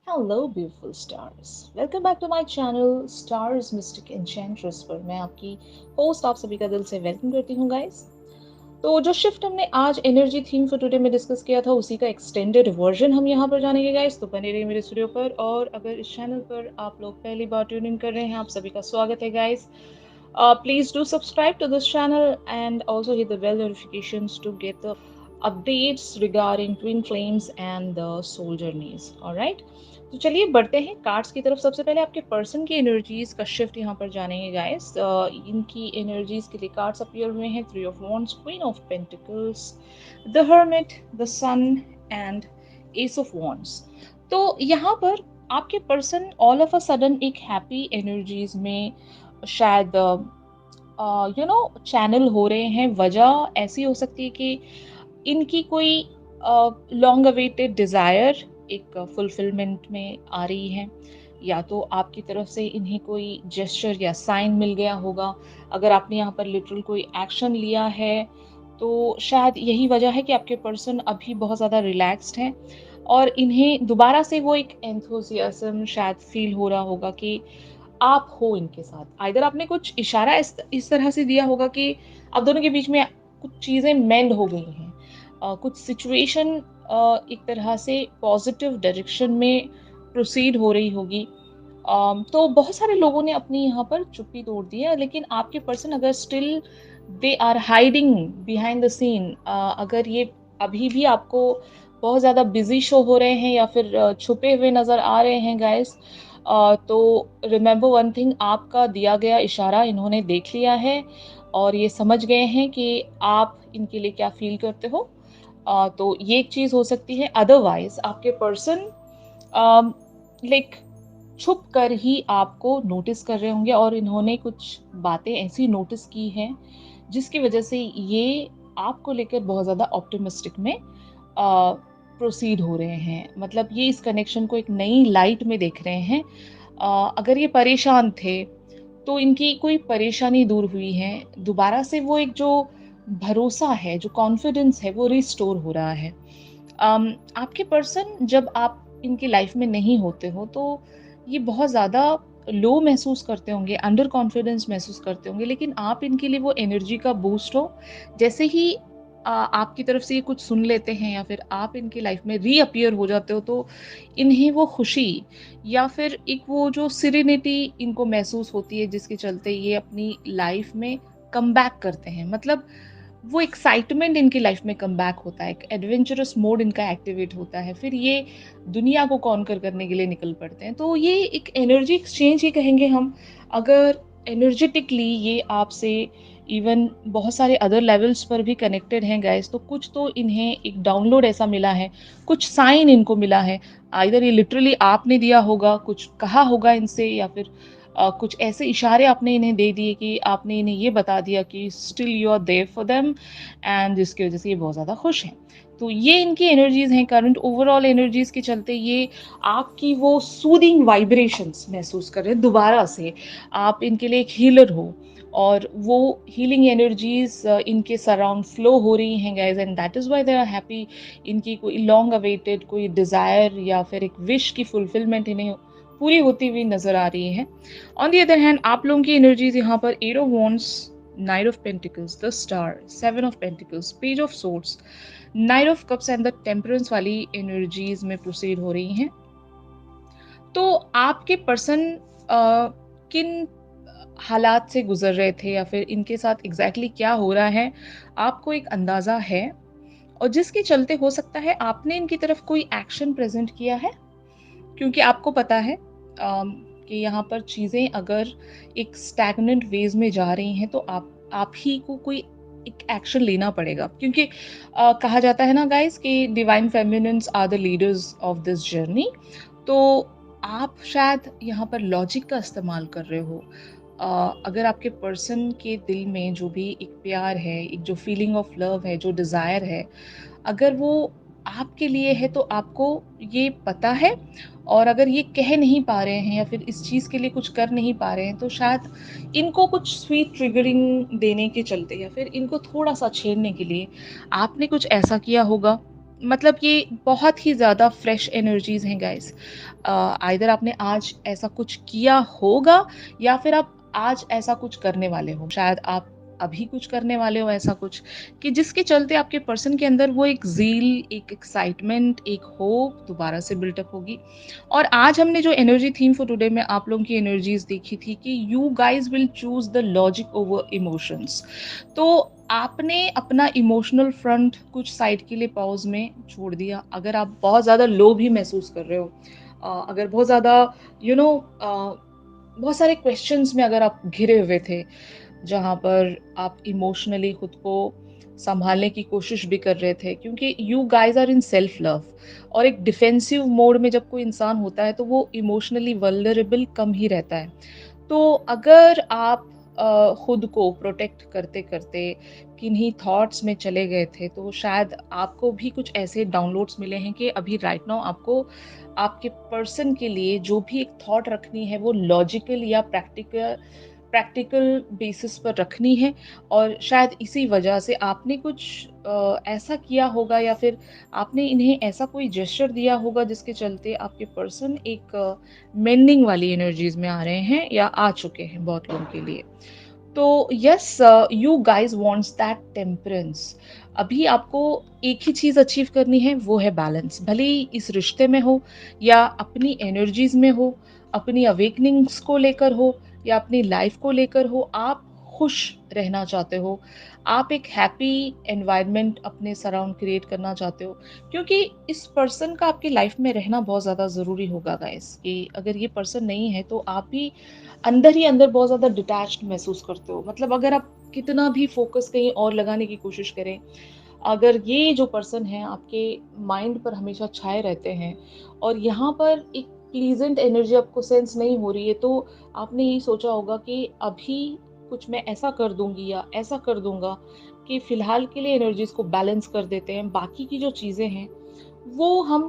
Hello beautiful stars, welcome back to my channel stars mystic enchantress पर मैं आपकी host आप सभी का दिल से वेलकम करती हूँ गाइस। तो जो शिफ्ट हमने आज एनर्जी थीम फॉर टुडे में डिस्कस किया था उसी का एक्सटेंडेड वर्जन हम यहाँ पर जानेंगे गाइस। तो बने रहिए मेरे स्टूडियो पर, और अगर इस चैनल पर आप लोग पहली बार ट्यून इन कर रहे हैं, आप सभी का स्वागत है guys. Please do subscribe to this channel and also hit the bell notifications to get the updates regarding twin flames and the soul journeys. Alright, तो चलिए बढ़ते हैं कार्ड्स की तरफ। सबसे पहले आपके पर्सन की एनर्जीज का शिफ्ट यहाँ पर जानेंगे गाइस। इनकी एनर्जीज के लिए कार्ड्स अपीयर हुए हैं, three of wands, queen of pentacles, the hermit, the sun and ace of wands. तो यहाँ पर आपके person all of a sudden एक हैप्पी एनर्जीज में शायद चैनल हो रहे हैं। वजह ऐसी हो सकती है कि इनकी कोई लॉन्ग अवेटेड डिज़ायर एक फुलफिलमेंट में आ रही है, या तो आपकी तरफ से इन्हें कोई जेस्चर या साइन मिल गया होगा। अगर आपने यहाँ पर लिटरल कोई एक्शन लिया है तो शायद यही वजह है कि आपके पर्सन अभी बहुत ज़्यादा रिलैक्स्ड हैं, और इन्हें दोबारा से वो एक एंथुसियाज्म शायद फील हो रहा होगा कि आप हो इनके साथ। आइदर आपने कुछ इशारा इस तरह से दिया होगा कि आप दोनों के बीच में कुछ चीज़ें मेंड हो गई हैं, कुछ सिचुएशन एक तरह से पॉजिटिव डायरेक्शन में प्रोसीड हो रही होगी। तो बहुत सारे लोगों ने अपनी यहाँ पर चुप्पी तोड़ दी है, लेकिन आपके पर्सन अगर still they are hiding behind the scene, अगर ये अभी भी आपको बहुत ज़्यादा बिजी शो हो रहे हैं या फिर छुपे हुए नज़र आ रहे हैं गाइस, तो रिमेंबर वन थिंग, आपका दिया गया इशारा इन्होंने देख लिया है और ये समझ गए हैं कि आप इनके लिए क्या फील करते हो। तो ये एक चीज़ हो सकती है। अदरवाइज आपके पर्सन लाइक छुप कर ही आपको नोटिस कर रहे होंगे, और इन्होंने कुछ बातें ऐसी नोटिस की हैं जिसकी वजह से ये आपको लेकर बहुत ज़्यादा ऑप्टिमिस्टिक में प्रोसीड हो रहे हैं। मतलब ये इस कनेक्शन को एक नई लाइट में देख रहे हैं। अगर ये परेशान थे तो इनकी कोई परेशानी दूर हुई है, दोबारा से वो एक जो भरोसा है, जो कॉन्फिडेंस है, वो रिस्टोर हो रहा है। आपके पर्सन जब आप इनकी लाइफ में नहीं होते हो तो ये बहुत ज़्यादा लो महसूस करते होंगे, अंडर कॉन्फिडेंस महसूस करते होंगे, लेकिन आप इनके लिए वो एनर्जी का बूस्ट हो। जैसे ही आपकी तरफ से ये कुछ सुन लेते हैं या फिर आप इनकी लाइफ में रीअपीयर हो जाते हो, तो इन्हें वो खुशी या फिर एक वो जो सिरेनिटी इनको महसूस होती है, जिसके चलते ये अपनी लाइफ में कम बैक करते हैं। मतलब वो एक्साइटमेंट इनकी लाइफ में कम बैक होता है, एक एडवेंचरस मोड इनका एक्टिवेट होता है, फिर ये दुनिया को कॉन्कर करने के लिए निकल पड़ते हैं। तो ये एक एनर्जी एक्सचेंज ही कहेंगे हम। अगर एनर्जेटिकली ये आपसे इवन बहुत सारे अदर लेवल्स पर भी कनेक्टेड हैं गाइस, तो कुछ तो इन्हें एक डाउनलोड ऐसा मिला है, कुछ साइन इनको मिला है। आइदर ये लिटरली आपने दिया होगा, कुछ कहा होगा इनसे, या फिर कुछ ऐसे इशारे आपने इन्हें दे दिए कि आपने इन्हें ये बता दिया कि still you are there for them, and जिसकी वजह से ये बहुत ज़्यादा खुश हैं। तो ये इनकी एनर्जीज हैं। करंट ओवरऑल एनर्जीज के चलते ये आपकी वो सूदिंग वाइब्रेशंस महसूस कर रहे हैं दोबारा से। आप इनके लिए एक हीलर हो, और वो हीलिंग एनर्जीज इनके सराउंड फ्लो हो रही हैं guys, and that is why they are happy. इनकी कोई लॉन्ग अवेटेड कोई डिज़ायर या फिर एक विश की फुलफिलमेंट इन्हें पूरी होती हुई नजर आ रही है। ऑन दी अदर हैंड आप लोगों की एनर्जीज यहाँ पर eight of wands, knight of pentacles, the star, seven of pentacles, page of swords, knight of cups and the temperance वाली एनर्जीज में प्रोसीड हो रही हैं। तो आपके पर्सन किन हालात से गुजर रहे थे, या फिर इनके साथ एग्जैक्टली क्या हो रहा है, आपको एक अंदाजा है, और जिसके चलते हो सकता है आपने इनकी तरफ कोई एक्शन प्रेजेंट किया है, क्योंकि आपको पता है कि यहाँ पर चीज़ें अगर एक स्टैग्नेंट वेज में जा रही हैं तो आप ही को कोई एक एक्शन लेना पड़ेगा, क्योंकि कहा जाता है ना गाइस कि divine feminines are the leaders of this journey. तो आप शायद यहाँ पर लॉजिक का इस्तेमाल कर रहे हो। अगर आपके पर्सन के दिल में जो भी एक प्यार है, एक जो फीलिंग ऑफ लव है, जो डिज़ायर है, अगर वो आपके लिए है तो आपको ये पता है, और अगर ये कह नहीं पा रहे हैं या फिर इस चीज़ के लिए कुछ कर नहीं पा रहे हैं, तो शायद इनको कुछ स्वीट ट्रिगरिंग देने के चलते या फिर इनको थोड़ा सा छेड़ने के लिए आपने कुछ ऐसा किया होगा मतलब ये बहुत ही ज़्यादा फ्रेश एनर्जीज़ हैं गाइस। आइदर आपने आज ऐसा कुछ किया होगा या फिर आप आज ऐसा कुछ करने वाले हो। शायद आप अभी कुछ करने वाले हो ऐसा कुछ कि जिसके चलते आपके पर्सन के अंदर वो एक ज़ील, एक एक्साइटमेंट, एक होप दोबारा से बिल्टअप होगी। और आज हमने जो एनर्जी थीम फॉर टुडे में आप लोगों की एनर्जीज़ देखी थी कि you guys will choose the logic over emotions. तो आपने अपना इमोशनल फ्रंट कुछ साइड के लिए पॉज़ में छोड़ दिया। अगर आप बहुत ज़्यादा लो भी महसूस कर रहे हो, अगर बहुत ज़्यादा यू नो बहुत सारे क्वेश्चंस में अगर आप घिरे हुए थे, जहाँ पर आप इमोशनली खुद को सँभालने की कोशिश भी कर रहे थे क्योंकि you guys are in self love. और एक डिफेंसिव मोड में जब कोई इंसान होता है, तो वो इमोशनली वल्नरेबल कम ही रहता है। तो अगर आप खुद को प्रोटेक्ट करते-करते किन्हीं थॉट्स में चले गए थे, तो शायद आपको भी कुछ ऐसे डाउनलोड्स मिले हैं कि अभी राइट नाउ आपको आपके पर्सन के लिए जो भी एक थॉट रखनी है, वो लॉजिकल या प्रैक्टिकल प्रैक्टिकल बेसिस पर रखनी है। और शायद इसी वजह से आपने कुछ ऐसा किया होगा या फिर आपने इन्हें ऐसा कोई जेस्चर दिया होगा जिसके चलते आपके पर्सन एक मेंडिंग वाली एनर्जीज में आ रहे हैं या आ चुके हैं बहुत लोगों के लिए। तो yes, you guys wants that temperance. अभी आपको एक ही चीज अचीव करनी है, वो है बैलेंस। भले ही इस रिश्ते में हो या अपनी एनर्जीज में हो, अपनी अवेकनिंग्स को लेकर हो या अपनी लाइफ को लेकर हो, आप खुश रहना चाहते हो, आप एक हैप्पी एनवायरनमेंट अपने सराउंड क्रिएट करना चाहते हो, क्योंकि इस पर्सन का आपकी लाइफ में रहना बहुत ज़्यादा ज़रूरी होगा गाइस। कि अगर ये पर्सन नहीं है, तो आप भी अंदर ही अंदर बहुत ज़्यादा डिटैच्ड महसूस करते हो। मतलब अगर आप कितना भी फोकस कहीं और लगाने की कोशिश करें, अगर ये जो पर्सन है आपके माइंड पर हमेशा छाए रहते हैं और यहाँ पर एक प्लीजेंट एनर्जी आपको सेंस नहीं हो रही है, तो आपने यही सोचा होगा कि अभी कुछ मैं ऐसा कर दूंगी या ऐसा कर दूंगा कि फिलहाल के लिए एनर्जीज को बैलेंस कर देते हैं। बाकी की जो चीज़ें हैं वो हम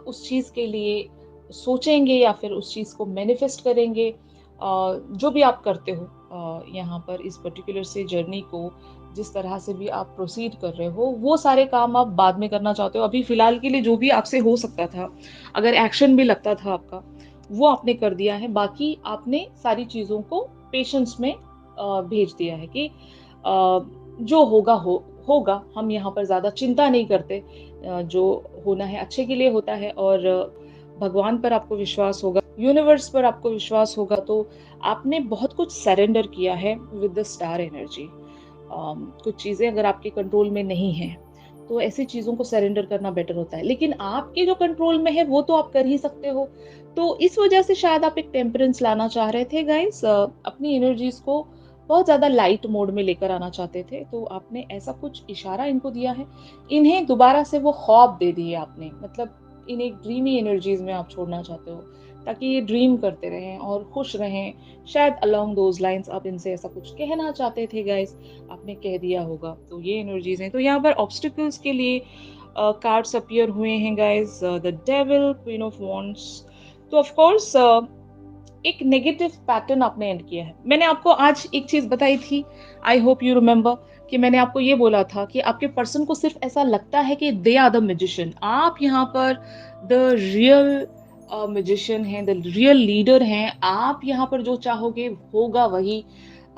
उस चीज़ के लिए सोचेंगे या फिर उस चीज़ को मैनिफेस्ट करेंगे। जो भी आप करते हो यहाँ पर इस पर्टिकुलर से जर्नी को, जिस तरह से भी आप प्रोसीड कर रहे हो, वो सारे काम आप बाद में करना चाहते हो। अभी फिलहाल के लिए जो भी आपसे हो सकता था, अगर एक्शन भी लगता था आपका, वो आपने कर दिया है। बाकी आपने सारी चीज़ों को पेशेंस में भेज दिया है कि जो होगा होगा। हम यहाँ पर ज़्यादा चिंता नहीं करते। जो होना है अच्छे के लिए होता है। और भगवान पर आपको विश्वास होगा, यूनिवर्स पर आपको विश्वास होगा, तो आपने बहुत कुछ सरेंडर किया है विद द स्टार एनर्जी। कुछ चीज़ें अगर आपके कंट्रोल में नहीं हैं, तो ऐसी चीज़ों को सरेंडर करना बेटर होता है। लेकिन आपके जो कंट्रोल में है, वो तो आप कर ही सकते हो। तो इस वजह से शायद आप एक टेम्परेंस लाना चाह रहे थे गाइस, अपनी एनर्जीज को बहुत ज़्यादा लाइट मोड में लेकर आना चाहते थे। तो आपने ऐसा कुछ इशारा इनको दिया है। इन्हें दोबारा से वो ख्वाब दे दिए आपने। मतलब इन्हें ड्रीमी एनर्जीज में आप छोड़ना चाहते हो, ताकि ये ड्रीम करते रहें और खुश रहें। शायद अलोंग दोज लाइंस आप इनसे ऐसा कुछ कहना चाहते थे गाइस, आपने कह दिया होगा। तो ये एनर्जीज हैं। तो यहाँ पर ऑब्स्टिकल्स के लिए कार्ड्स अपीयर हुए हैं guys, the devil, queen of wands. तो ऑफ कोर्स एक नेगेटिव पैटर्न आपने एंड किया है। मैंने आपको आज एक चीज बताई थी, आई होप यू रिमेम्बर, कि मैंने आपको ये बोला था कि आपके पर्सन को सिर्फ ऐसा लगता है कि दे आर द मैजिशियन। आप यहाँ पर द रियल मैजिशियन हैं, द रियल लीडर हैं। आप यहाँ पर जो चाहोगे होगा वही।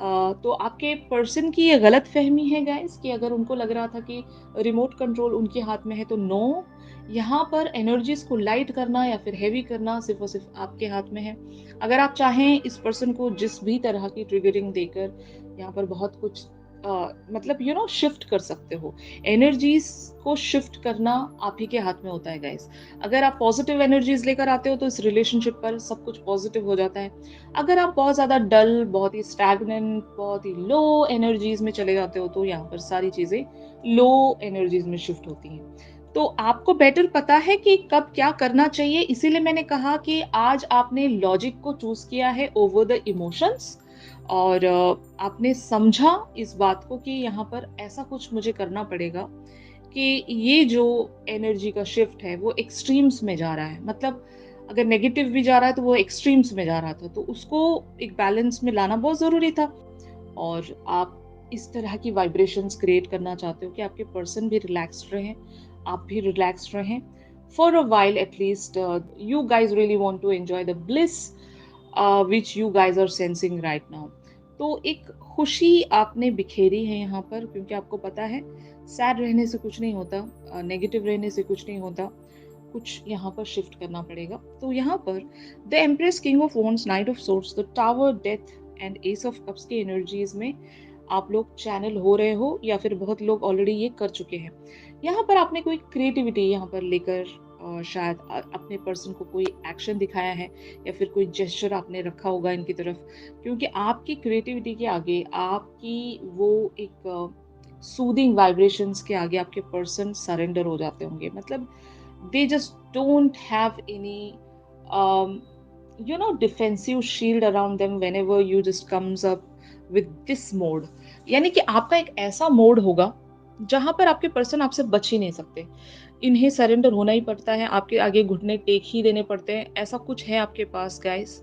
तो आपके पर्सन की ये गलत फहमी है गाइस, कि अगर उनको लग रहा था कि रिमोट कंट्रोल उनके हाथ में है, तो नो। यहाँ पर एनर्जीज को लाइट करना या फिर हैवी करना सिर्फ और सिर्फ आपके हाथ में है। अगर आप चाहें इस पर्सन को जिस भी तरह की ट्रिगरिंग देकर यहाँ पर बहुत कुछ मतलब शिफ्ट कर सकते हो। एनर्जीज को शिफ्ट करना आप ही के हाथ में होता है गाइस। अगर आप पॉजिटिव एनर्जीज लेकर आते हो, तो इस रिलेशनशिप पर सब कुछ पॉजिटिव हो जाता है। अगर आप बहुत ज्यादा डल, बहुत ही स्टैग्नेंट, बहुत ही लो एनर्जीज में चले जाते हो, तो यहाँ पर सारी चीजें लो एनर्जीज में शिफ्ट होती हैं। तो आपको बेटर पता है कि कब क्या करना चाहिए। इसीलिए मैंने कहा कि आज आपने लॉजिक को चूज किया है ओवर द इमोशंस। और आपने समझा इस बात को कि यहाँ पर ऐसा कुछ मुझे करना पड़ेगा कि ये जो एनर्जी का शिफ्ट है वो एक्सट्रीम्स में जा रहा है। मतलब अगर नेगेटिव भी जा रहा है, तो वो एक्सट्रीम्स में जा रहा था, तो उसको एक बैलेंस में लाना बहुत जरूरी था। और आप इस तरह की वाइब्रेशंस क्रिएट करना चाहते हो कि आपके पर्सन भी रिलैक्स्ड रहें, आप भी रिलैक्स रहें for a while at least. You guys really want to enjoy the bliss which you guys are sensing right now. तो एक खुशी आपने बिखेरी है यहाँ पर, क्योंकि आपको पता है सैड रहने से कुछ नहीं होता, नेगेटिव रहने से कुछ नहीं होता, कुछ यहाँ पर शिफ्ट करना पड़ेगा। तो यहाँ पर the empress, king of wands, knight of swords, the tower, death and ace of cups की एनर्जीज में आप लोग चैनल हो रहे हो, या फिर बहुत लोग ऑलरेडी ये कर चुके हैं। यहाँ पर आपने कोई क्रिएटिविटी यहाँ पर लेकर शायद अपने पर्सन को कोई एक्शन दिखाया है, या फिर कोई जेस्चर आपने रखा होगा इनकी तरफ, क्योंकि आपकी क्रिएटिविटी के आगे, आपकी वो एक सूदिंग वाइब्रेशंस के आगे आपके पर्सन सरेंडर हो जाते होंगे। मतलब they just don't have any um, defensive shield around them whenever you just comes up with this mode. यानी कि आपका एक ऐसा मोड होगा जहां पर आपके पर्सन आपसे बच ही नहीं सकते, इन्हें सरेंडर होना ही पड़ता है, आपके आगे घुटने टेक ही देने पड़ते हैं। ऐसा कुछ है आपके पास गाइस,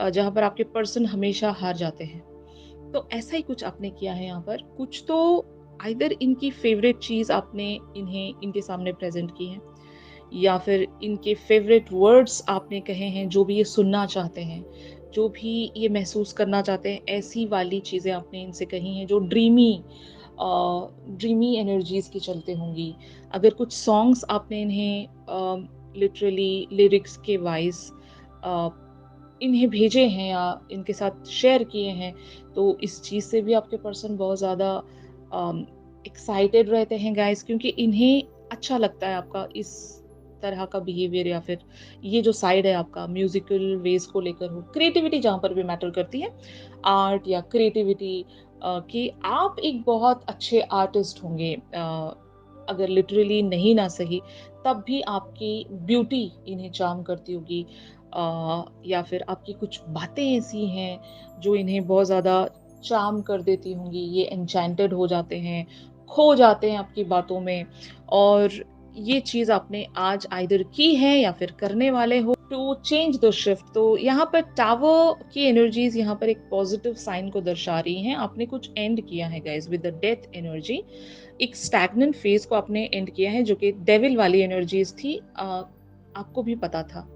जहां पर आपके पर्सन हमेशा हार जाते हैं। तो ऐसा ही कुछ आपने किया है यहाँ पर। कुछ तो आइदर इनकी फेवरेट चीज आपने इन्हें इनके सामने प्रेजेंट की है, या फिर इनके फेवरेट वर्ड्स आपने कहे हैं, जो भी ये सुनना चाहते हैं, जो भी ये महसूस करना चाहते हैं, ऐसी वाली चीज़ें आपने इनसे कही हैं जो ड्रीमी एनर्जीज की चलते होंगी। अगर कुछ सॉन्ग्स आपने इन्हें लिटरली लिरिक्स के वाइज इन्हें भेजे हैं या इनके साथ शेयर किए हैं, तो इस चीज़ से भी आपके पर्सन बहुत ज़्यादा एक्साइटेड रहते हैं गाइस, क्योंकि इन्हें अच्छा लगता है आपका इस तरह का बिहेवियर, या फिर ये जो साइड है आपका म्यूजिकल वेज को लेकर हो, क्रिएटिविटी जहाँ पर भी मैटर करती है, आर्ट या क्रिएटिविटी, कि आप एक बहुत अच्छे आर्टिस्ट होंगे, अगर लिटरली नहीं ना सही, तब भी आपकी ब्यूटी इन्हें चार्म करती होगी, या फिर आपकी कुछ बातें ऐसी हैं जो इन्हें बहुत ज़्यादा चार्म कर देती होंगी, ये एन्चेंटेड हो जाते हैं, खो जाते हैं आपकी बातों में। और ये चीज़ आपने आज आइदर की है या फिर करने वाले हो टू चेंज द शिफ्ट। तो यहाँ पर टावर की एनर्जीज यहाँ पर एक पॉजिटिव साइन को दर्शा रही हैं। आपने कुछ एंड किया है guys with the death energy, एक स्टैग्नेंट फेज को आपने एंड किया है, जो कि डेविल वाली एनर्जीज थी। आपको भी पता था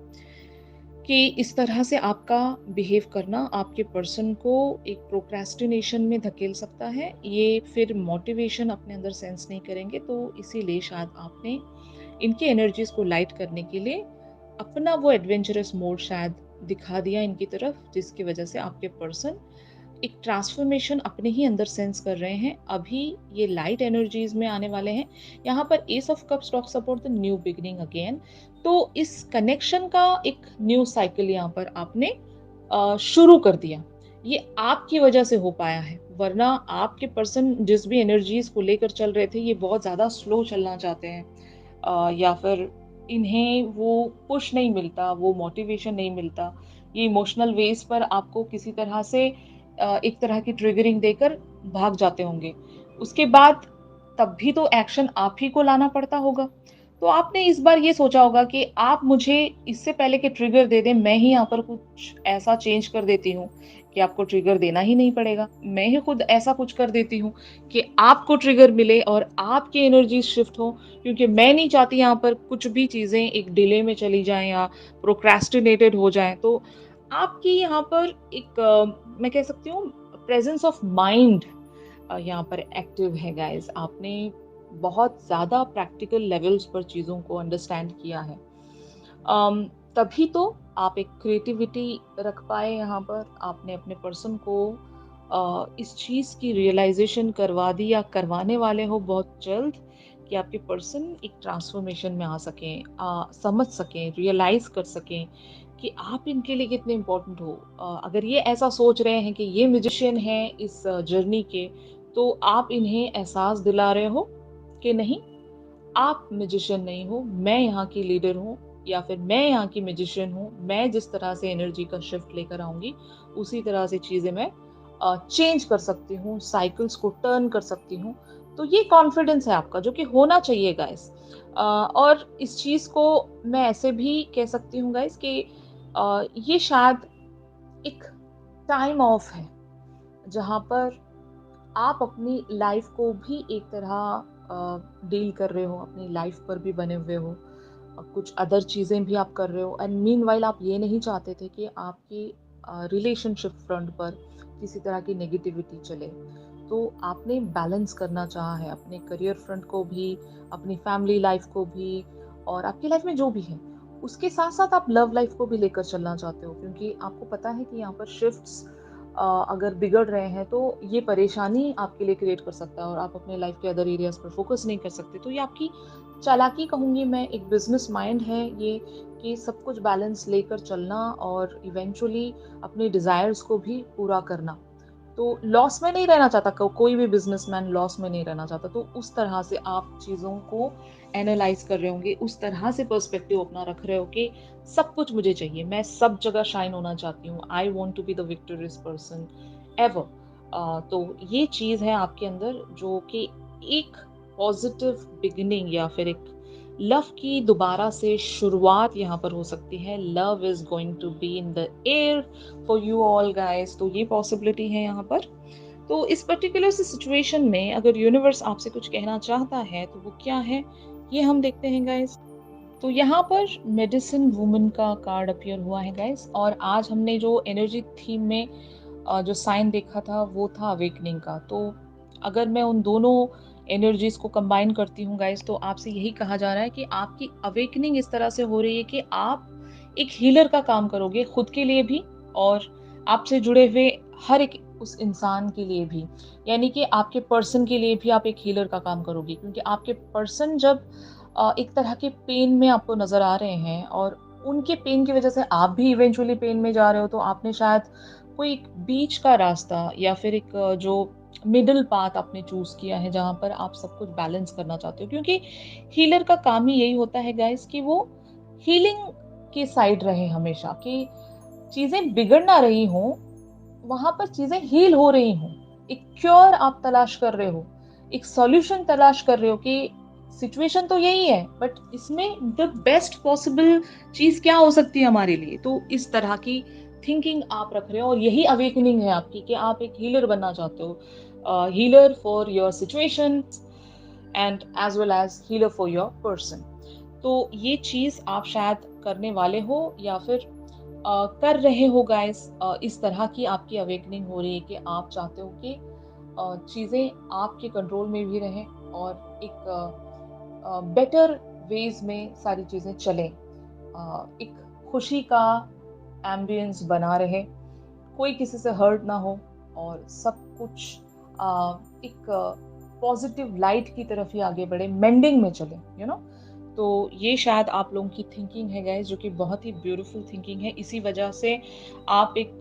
कि इस तरह से आपका बिहेव करना आपके पर्सन को एक प्रोक्रेस्टिनेशन में धकेल सकता है, ये फिर मोटिवेशन अपने अंदर सेंस नहीं करेंगे। तो इसीलिए शायद आपने इनकी एनर्जीज को लाइट करने के लिए अपना वो एडवेंचरस मोड शायद दिखा दिया इनकी तरफ, जिसकी वजह से आपके पर्सन एक ट्रांसफॉर्मेशन अपने ही अंदर सेंस कर रहे हैं। अभी ये लाइट एनर्जीज में आने वाले हैं। यहाँ पर S of cups talks about the new beginning again. तो इस कनेक्शन का एक न्यू साइकिल यहाँ पर आपने शुरू कर दिया। ये आपकी वजह से हो पाया है, वरना आपके पर्सन जिस भी एनर्जीज को लेकर चल रहे थे, ये बहुत ज्यादा स्लो चलना चाहते हैं, या फिर इन्हें वो पुश नहीं मिलता, वो मोटिवेशन नहीं मिलता, ये इमोशनल वेज पर आपको किसी तरह से एक तरह की ट्रिगरिंग देकर भाग जाते होंगे। उसके बाद तब भी तो एक्शन आप ही को लाना पड़ता होगा। तो आपने इस बार ये सोचा होगा कि आप मुझे इससे पहले कि ट्रिगर दे दें, मैं ही यहाँ पर कुछ ऐसा चेंज कर देती हूँ कि आपको ट्रिगर देना ही नहीं पड़ेगा। मैं ही खुद ऐसा कुछ कर देती हूँ कि आपको ट्रिगर मिले और आपकी एनर्जी शिफ्ट हो, क्योंकि मैं नहीं चाहती यहाँ पर कुछ भी चीज़ें एक डिले में चली जाएँ या प्रोक्रेस्टिनेटेड हो जाएँ। तो आपकी यहाँ पर एक मैं कह सकती हूँ प्रेजेंस ऑफ माइंड यहाँ पर एक्टिव है गाइस। आपने बहुत ज़्यादा प्रैक्टिकल लेवल्स पर चीज़ों को अंडरस्टैंड किया है। तभी तो आप एक क्रिएटिविटी रख पाए यहाँ पर। आपने अपने पर्सन को इस चीज़ की रियलाइजेशन करवा दी, या करवाने वाले हो बहुत जल्द, कि आपके पर्सन एक ट्रांसफॉर्मेशन में आ सकें, समझ सकें, रियलाइज कर सकें कि आप इनके लिए कितने इम्पोर्टेंट हो। अगर ये ऐसा सोच रहे हैं कि ये म्यूजिशियन है इस जर्नी के, तो आप इन्हें एहसास दिला रहे हो कि नहीं, आप म्यूजिशियन नहीं हो, मैं यहाँ की लीडर हूँ, या फिर मैं यहाँ की म्यूजिशियन हूँ। मैं जिस तरह से एनर्जी का शिफ्ट लेकर आऊंगी, उसी तरह से चीज़ें मैं चेंज कर सकती हूँ, साइकिल्स को टर्न कर सकती हूँ। तो ये कॉन्फिडेंस है आपका, जो कि होना चाहिए गाइस। और इस चीज़ को मैं ऐसे भी कह सकती हूँ गाइस कि ये शायद एक टाइम ऑफ है, जहाँ पर आप अपनी लाइफ को भी एक तरह डील कर रहे हो, अपनी लाइफ पर भी बने हुए हो, कुछ अदर चीज़ें भी आप कर रहे हो, एंड मीनवाइल आप ये नहीं चाहते थे कि आपकी रिलेशनशिप फ्रंट पर किसी तरह की नेगेटिविटी चले। तो आपने बैलेंस करना चाहा है अपने करियर फ्रंट को भी, अपनी फैमिली लाइफ को भी, और आपकी लाइफ में जो भी है, उसके साथ-साथ आप लव लाइफ को भी लेकर चलना चाहते हो, क्योंकि आपको पता है कि यहाँ पर शिफ्ट्स अगर बिगड़ रहे हैं तो ये परेशानी आपके लिए क्रिएट कर सकता है और आप अपने लाइफ के अदर एरियाज़ पर फोकस नहीं कर सकते। तो ये आपकी चालाकी कहूँगी मैं, एक बिज़नेस माइंड है ये, कि सब कुछ बैलेंस लेकर चलना और इवेंचुअली अपने डिज़ायर्स को भी पूरा करना। तो लॉस में नहीं रहना चाहता, कोई भी बिज़नेसमैन लॉस में नहीं रहना चाहता। तो उस तरह से आप चीज़ों को एनालाइज़ कर रहे होंगे, उस तरह से पर्सपेक्टिव अपना रख रहे हो कि सब कुछ मुझे चाहिए, मैं सब जगह शाइन होना चाहती हूँ, I want to be the victorious person ever. तो ये चीज़ है आपके अंदर, जो कि एक पॉजिटिव बिगिनिंग या फिर एक लव की दोबारा से शुरुआत यहाँ पर हो सकती है। Love is going to be in the air for you all guys, तो ये पॉसिबिलिटी है यहाँ पर। तो इस पर्टिकुलर सिचुएशन में अगर यूनिवर्स आपसे कुछ कहना चाहता है तो वो क्या है, ये हम देखते हैं गाइस। तो यहाँ पर मेडिसिन वुमन का कार्ड अपीयर हुआ है गाइस, और आज हमने जो एनर्जी थीम में जो साइन देखा था वो था अवेकनिंग का। तो अगर मैं उन दोनों एनर्जीज को कंबाइन करती हूँ गाइस, तो आपसे यही कहा जा रहा है कि आपकी अवेकनिंग इस तरह से हो रही है कि आप एक हीलर का काम करोगे, खुद के लिए भी और आपसे जुड़े हुए हर एक उस इंसान के लिए भी। यानी कि आपके पर्सन के लिए भी आप एक हीलर का काम करोगे, क्योंकि आपके पर्सन जब एक तरह के पेन में आपको नज़र आ रहे हैं और उनके पेन की वज़ह से आप भी इवेंचुअली पेन में जा रहे हो, तो आपने शायद कोई एक बीच का रास्ता या फिर एक जो मिडल पाथ आपने चूज़ किया है, जहाँ पर आप सब कुछ बैलेंस करना चाहते हो। क्योंकि हीलर का काम ही यही होता है गाइस, कि वो हीलिंग की साइड रहे हमेशा, कि चीज़ें बिगड़ ना रही हों, वहाँ पर चीज़ें हील हो रही हों। एक क्योर आप तलाश कर रहे हो, एक सॉल्यूशन तलाश कर रहे हो कि सिचुएशन तो यही है, बट इसमें द बेस्ट पॉसिबल चीज़ क्या हो सकती है हमारे लिए। तो इस तरह की थिंकिंग आप रख रहे हो, और यही अवेकनिंग है आपकी, कि आप एक हीलर बनना चाहते हो। Healer for your situation and as well as healer for your person. तो ये चीज़ आप शायद करने वाले हो या फिर कर रहे हो गाइस। इस तरह की आपकी अवेकनिंग हो रही है कि आप चाहते हो कि चीज़ें आपके कंट्रोल में भी रहें और एक बेटर वेज में सारी चीज़ें चलें। एक खुशी का एम्बियंस बना रहे, कोई किसी से हर्ट ना हो, और सब कुछ एक पॉजिटिव लाइट की तरफ ही आगे बढ़े, मेंडिंग में चले, तो ये शायद आप लोगों की थिंकिंग है गाइस, जो कि बहुत ही ब्यूटीफुल थिंकिंग है। इसी वजह से आप एक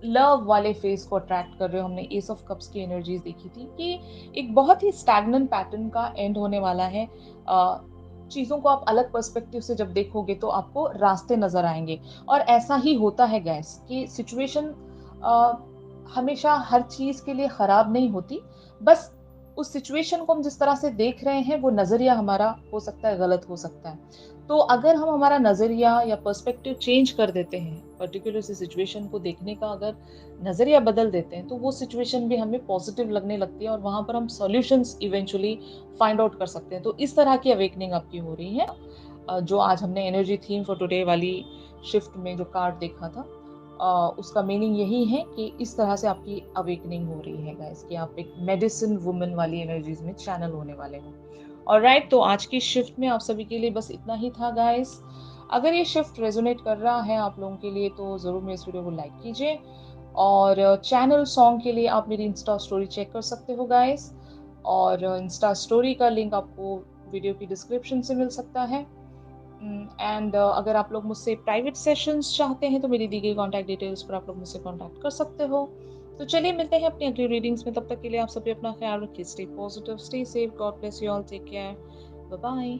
लव वाले फेस को अट्रैक्ट कर रहे हो। हमने एस ऑफ कप्स की एनर्जीज देखी थी कि एक बहुत ही स्टैग्नेंट पैटर्न का एंड होने वाला है। चीज़ों को आप अलग पर्सपेक्टिव से जब देखोगे तो आपको रास्ते नजर आएंगे, और ऐसा ही होता है गैस कि सिचुएशन हमेशा हर चीज़ के लिए खराब नहीं होती। बस उस सिचुएशन को हम जिस तरह से देख रहे हैं, वो नज़रिया हमारा हो सकता है गलत हो सकता है। तो अगर हम हमारा नज़रिया या पर्सपेक्टिव चेंज कर देते हैं, पर्टिकुलर सी सिचुएशन को देखने का अगर नज़रिया बदल देते हैं, तो वो सिचुएशन भी हमें पॉजिटिव लगने लगती है और वहाँ पर हम सॉल्यूशंस इवेंचुअली फाइंड आउट कर सकते हैं। तो इस तरह की अवेकनिंग आपकी हो रही है। जो आज हमने एनर्जी थीम फॉर टुडे वाली शिफ्ट में जो कार्ड देखा था, उसका मीनिंग यही है कि इस तरह से आपकी अवेकनिंग हो रही है गाइस, कि आप एक मेडिसिन वुमन वाली एनर्जीज में चैनल होने वाले हो। ऑलराइट, तो आज की शिफ्ट में आप सभी के लिए बस इतना ही था गाइस। अगर ये शिफ्ट रेजोनेट कर रहा है आप लोगों के लिए, तो ज़रूर मेरे इस वीडियो को लाइक कीजिए, और चैनल सॉन्ग के लिए आप मेरी इंस्टा स्टोरी चेक कर सकते हो गाइस, और इंस्टा स्टोरी का लिंक आपको वीडियो की डिस्क्रिप्शन से मिल सकता है। एंड अगर आप लोग मुझसे प्राइवेट सेशंस चाहते हैं, तो मेरी दी गई कॉन्टैक्ट डिटेल्स पर आप लोग मुझसे कॉन्टैक्ट कर सकते हो। तो चलिए मिलते हैं अपनी अगली रीडिंग्स में, तब तक के लिए आप सभी अपना ख्याल रखिए। Stay positive, stay safe, God bless you all, take care, bye bye.